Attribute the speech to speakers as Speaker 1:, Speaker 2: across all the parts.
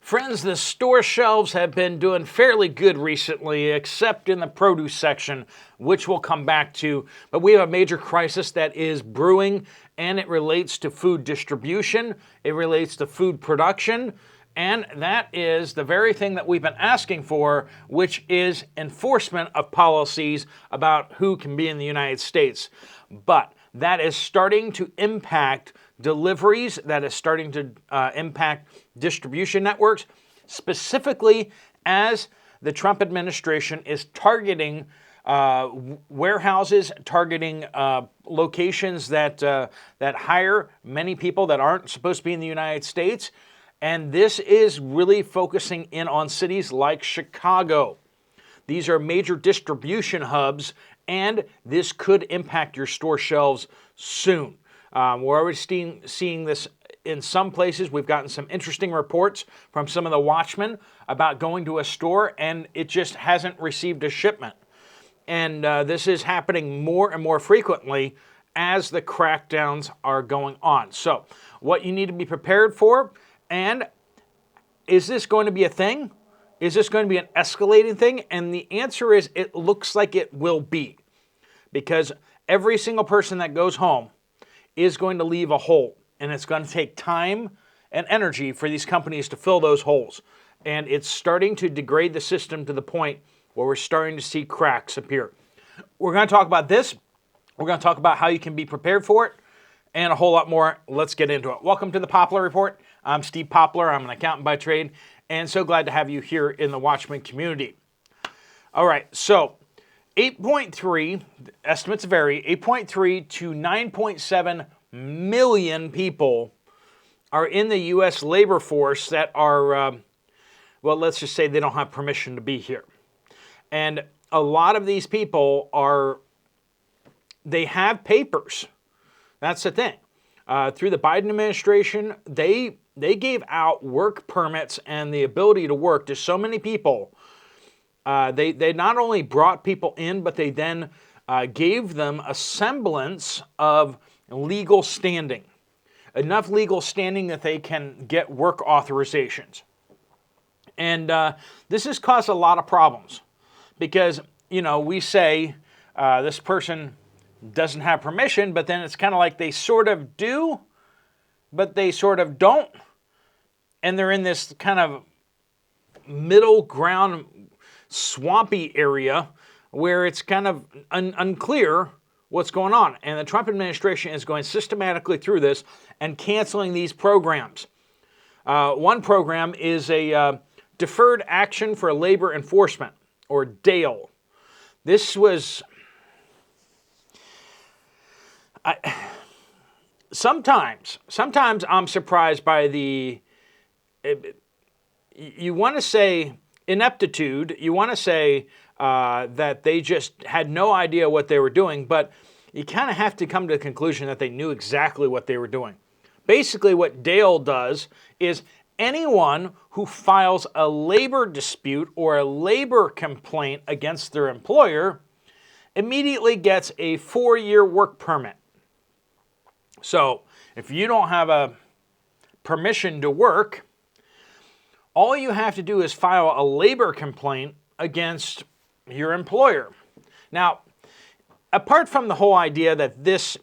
Speaker 1: Friends, the store shelves have been doing fairly good recently, except in the produce section, which we'll come back to. But we have a major crisis that is brewing, and it relates to food distribution, it relates to food production, and that is the very thing that we've been asking for, which is enforcement of policies about who can be in the United States. But that is starting to impact deliveries, that is starting to impact distribution networks, specifically as the Trump administration is targeting warehouses, targeting locations that hire many people that aren't supposed to be in the United States. And this is really focusing in on cities like Chicago. These are major distribution hubs, and this could impact your store shelves soon. We're already seeing this in some places. We've gotten some interesting reports from some of the watchmen about going to a store and it just hasn't received a shipment. And this is happening more and more frequently as the crackdowns are going on. So what you need to be prepared for, and is this going to be a thing? Is this going to be an escalating thing? And the answer is it looks like it will be, because every single person that goes home is going to leave a hole, and it's going to take time and energy for these companies to fill those holes. And it's starting to degrade the system to the point where we're starting to see cracks appear. We're going to talk about this. We're going to talk about how you can be prepared for it and a whole lot more. Let's get into it. Welcome to the Poplar Report. I'm Steve Poplar. I'm an accountant by trade, and so glad to have you here in the Watchman community. All right, so 8.3, estimates vary, 8.3 to 9.7 million people are in the U.S. labor force that are, well, let's just say they don't have permission to be here. And a lot of these people they have papers. That's the thing. Through the Biden administration, they gave out work permits and the ability to work to so many people. They not only brought people in, but they then gave them a semblance of legal standing. Enough legal standing that they can get work authorizations. And this has caused a lot of problems because, we say this person doesn't have permission, but then it's kind of like they sort of do, but they sort of don't. And they're in this kind of middle ground swampy area where it's kind of unclear what's going on. And the Trump administration is going systematically through this and canceling these programs. One program is a Deferred Action for Labor Enforcement, or DALE. This was... Sometimes I'm surprised by you want to say ineptitude, you want to say that they just had no idea what they were doing, but you kind of have to come to the conclusion that they knew exactly what they were doing. Basically, what DALE does is anyone who files a labor dispute or a labor complaint against their employer immediately gets a 4-year work permit. So, if you don't have a permission to work, all you have to do is file a labor complaint against your employer. Now, apart from the whole idea that this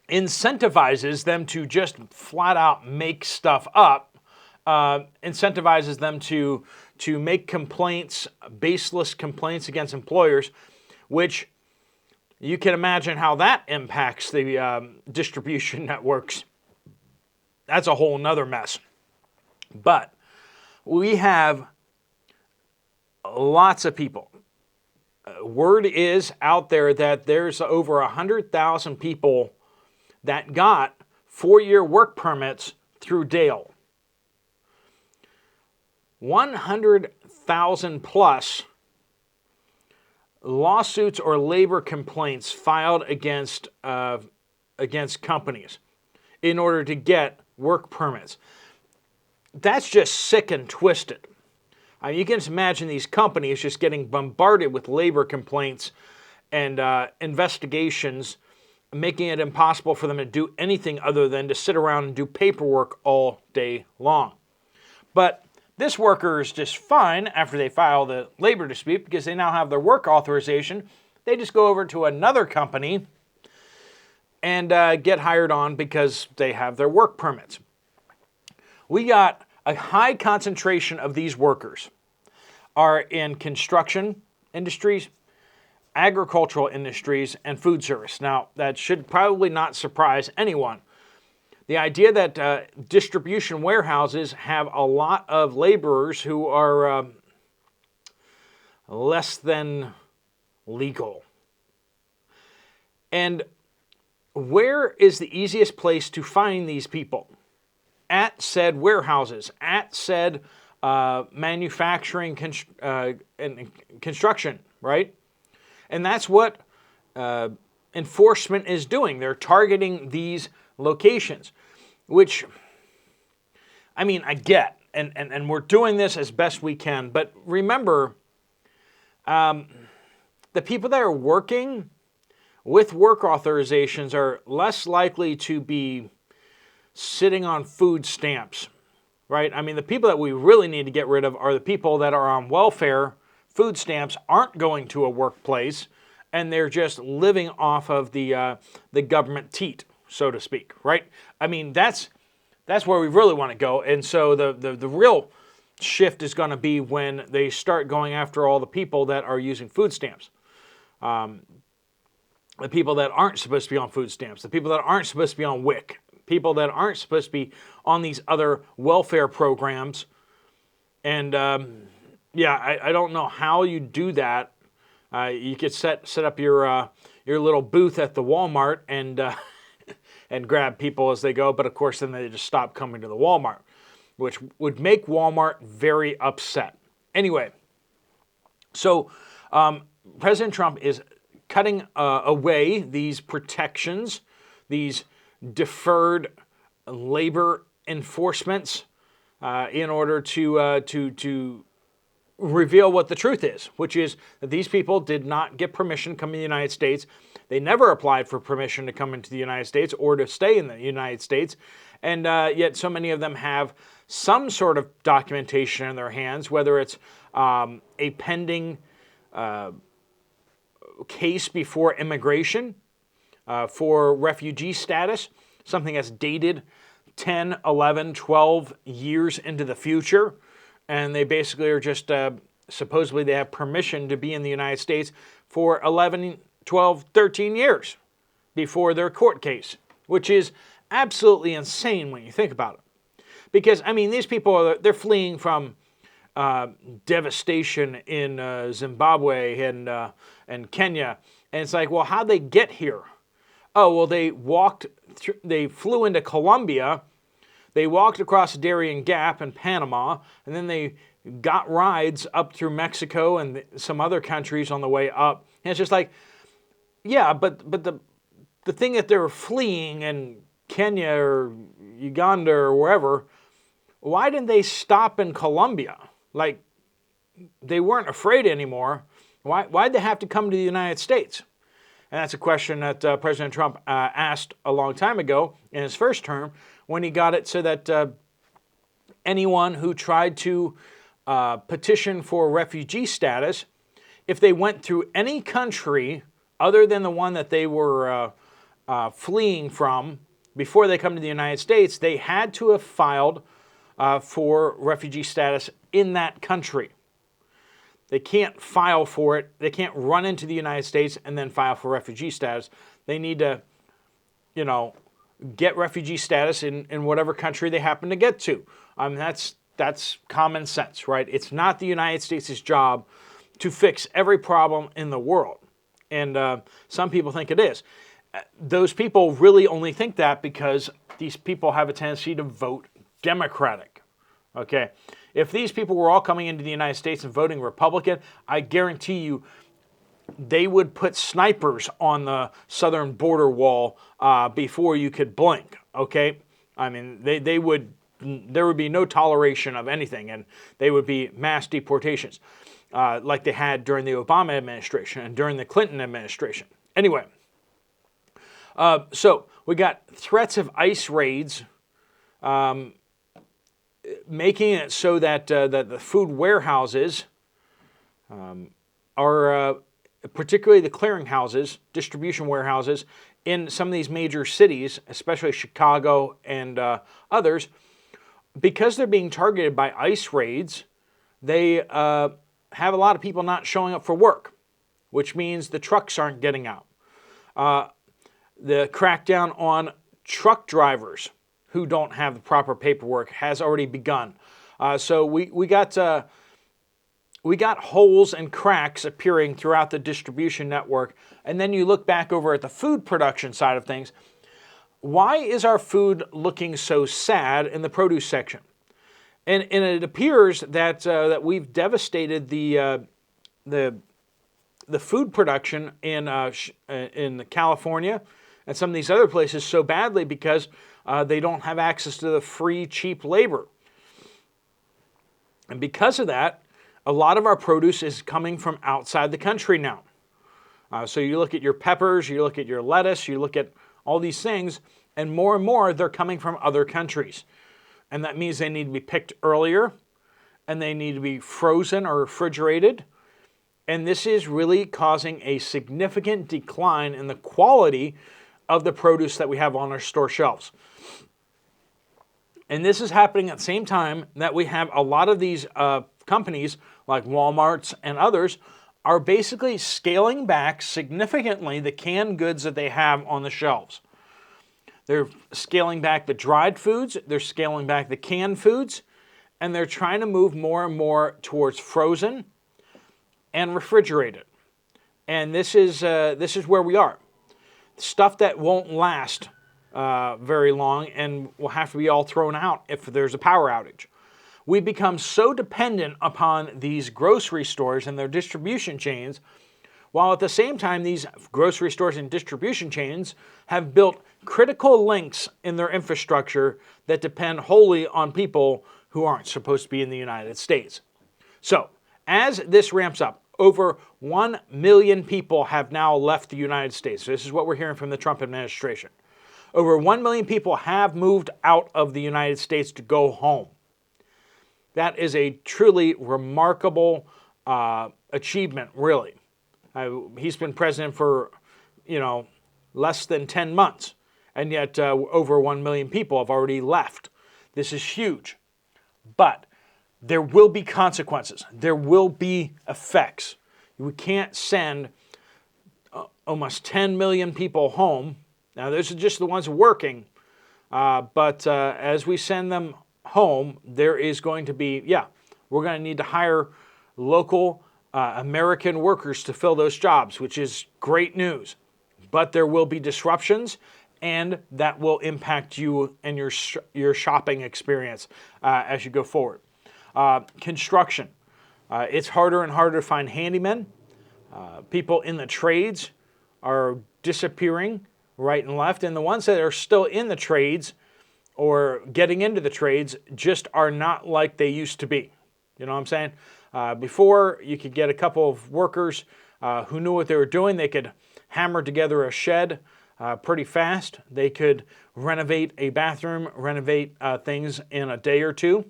Speaker 1: incentivizes them to just flat out make stuff up, incentivizes them to make complaints, baseless complaints against employers, which you can imagine how that impacts the distribution networks. That's a whole nother mess. But we have lots of people. Word is out there that there's over 100,000 people that got 4-year work permits through DALE. 100,000 plus lawsuits or labor complaints filed against companies in order to get work permits. That's just sick and twisted. You can just imagine these companies just getting bombarded with labor complaints and investigations, making it impossible for them to do anything other than to sit around and do paperwork all day long. But This worker is just fine after they file the labor dispute because they now have their work authorization. They just go over to another company and get hired on because they have their work permits. We got a high concentration of these workers are in construction industries, agricultural industries, and food service. Now, that should probably not surprise anyone. The idea that distribution warehouses have a lot of laborers who are less than legal. And where is the easiest place to find these people? At said warehouses, at said manufacturing and construction, right? And that's what enforcement is doing. They're targeting these locations, which, I mean, I get, and we're doing this as best we can, but remember, the people that are working with work authorizations are less likely to be sitting on food stamps, right? I mean, the people that we really need to get rid of are the people that are on welfare, food stamps, aren't going to a workplace, and they're just living off of the government teat, so to speak, right? I mean, that's where we really want to go. And so the real shift is going to be when they start going after all the people that are using food stamps. The people that aren't supposed to be on food stamps, the people that aren't supposed to be on WIC, people that aren't supposed to be on these other welfare programs. And I don't know how you do that. You could set up your little booth at the Walmart and grab people as they go, but of course then they just stop coming to the Walmart, which would make Walmart very upset. Anyway, so President Trump is cutting away these protections, these deferred labor enforcements in order to reveal what the truth is, which is that these people did not get permission to come to the United States. They never applied for permission to come into the United States or to stay in the United States. And yet so many of them have some sort of documentation in their hands, whether it's a pending case before immigration for refugee status, something that's dated 10, 11, 12 years into the future. And they basically are just, supposedly they have permission to be in the United States for 11, 12, 13 years before their court case, which is absolutely insane when you think about it. Because, I mean, these people, they're fleeing from devastation in Zimbabwe and Kenya. And it's like, well, how'd they get here? Oh, well, they flew into Colombia. They walked across Darien Gap in Panama, and then they got rides up through Mexico and some other countries on the way up. And it's just like, yeah, but the thing that they're fleeing in Kenya or Uganda or wherever, why didn't they stop in Colombia? Like, they weren't afraid anymore. Why'd they have to come to the United States? And that's a question that President Trump asked a long time ago in his first term, when he got it so that anyone who tried to petition for refugee status, if they went through any country other than the one that they were fleeing from before they come to the United States, they had to have filed for refugee status in that country. They can't file for it. They can't run into the United States and then file for refugee status. They need to, get refugee status in whatever country they happen to get to. That's common sense, right? It's not the United States' job to fix every problem in the world. And some people think it is. Those people really only think that because these people have a tendency to vote Democratic, okay? If these people were all coming into the United States and voting Republican, I guarantee you they would put snipers on the southern border wall before you could blink, okay? I mean, there would be no toleration of anything, and they would be mass deportations like they had during the Obama administration and during the Clinton administration. Anyway, so we got threats of ICE raids making it so that that the food warehouses are, particularly the clearinghouses, distribution warehouses in some of these major cities, especially Chicago and others, because they're being targeted by ICE raids, they have a lot of people not showing up for work, which means the trucks aren't getting out. The crackdown on truck drivers who don't have the proper paperwork has already begun. So we got holes and cracks appearing throughout the distribution network. And then you look back over at the food production side of things. Why is our food looking so sad in the produce section? And it appears that that we've devastated the food production in California and some of these other places so badly because they don't have access to the free, cheap labor. And because of that, a lot of our produce is coming from outside the country now. So you look at your peppers, you look at your lettuce, you look at all these things, and more they're coming from other countries. And that means they need to be picked earlier, and they need to be frozen or refrigerated. And this is really causing a significant decline in the quality of the produce that we have on our store shelves. And this is happening at the same time that we have a lot of these companies like Walmart's and others are basically scaling back significantly the canned goods that they have on the shelves. They're scaling back the dried foods, they're scaling back the canned foods, and they're trying to move more and more towards frozen and refrigerated. And this is where we are. Stuff that won't last very long and will have to be all thrown out if there's a power outage. We become so dependent upon these grocery stores and their distribution chains, while at the same time these grocery stores and distribution chains have built critical links in their infrastructure that depend wholly on people who aren't supposed to be in the United States. So, as this ramps up, over 1 million people have now left the United States. This is what we're hearing from the Trump administration. Over 1 million people have moved out of the United States to go home. That is a truly remarkable achievement, really. He's been president for, less than 10 months, and yet over 1 million people have already left. This is huge. But there will be consequences. There will be effects. We can't send almost 10 million people home. Now, those are just the ones working. But as we send them home, there is going to be, we're going to need to hire local American workers to fill those jobs, which is great news. But there will be disruptions, and that will impact you and your shopping experience as you go forward. Construction. It's harder and harder to find handymen. People in the trades are disappearing right and left, and the ones that are still in the trades or getting into the trades just are not like they used to be. You know what I'm saying? Before, you could get a couple of workers who knew what they were doing. They could hammer together a shed pretty fast. They could renovate a bathroom, renovate things in a day or two.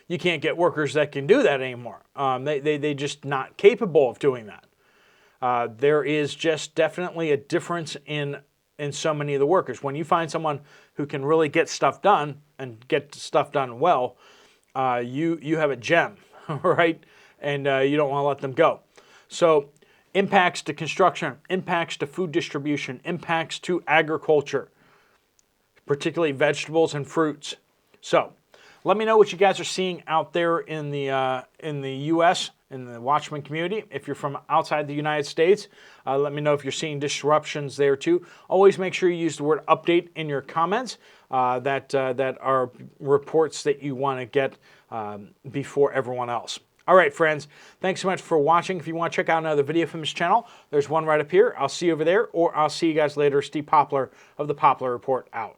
Speaker 1: You can't get workers that can do that anymore. They're just not capable of doing that. There is just definitely a difference in so many of the workers. When you find someone who can really get stuff done and get stuff done well, you have a gem, right? And you don't want to let them go. So impacts to construction, impacts to food distribution, impacts to agriculture, particularly vegetables and fruits. So let me know what you guys are seeing out there in the U.S., in the Watchman community. If you're from outside the United States, let me know if you're seeing disruptions there too. Always make sure you use the word update in your comments. That are reports that you want to get before everyone else. All right, friends, thanks so much for watching. If you want to check out another video from this channel, there's one right up here. I'll see you over there, or I'll see you guys later. Steve Poplar of the Poplar Report out.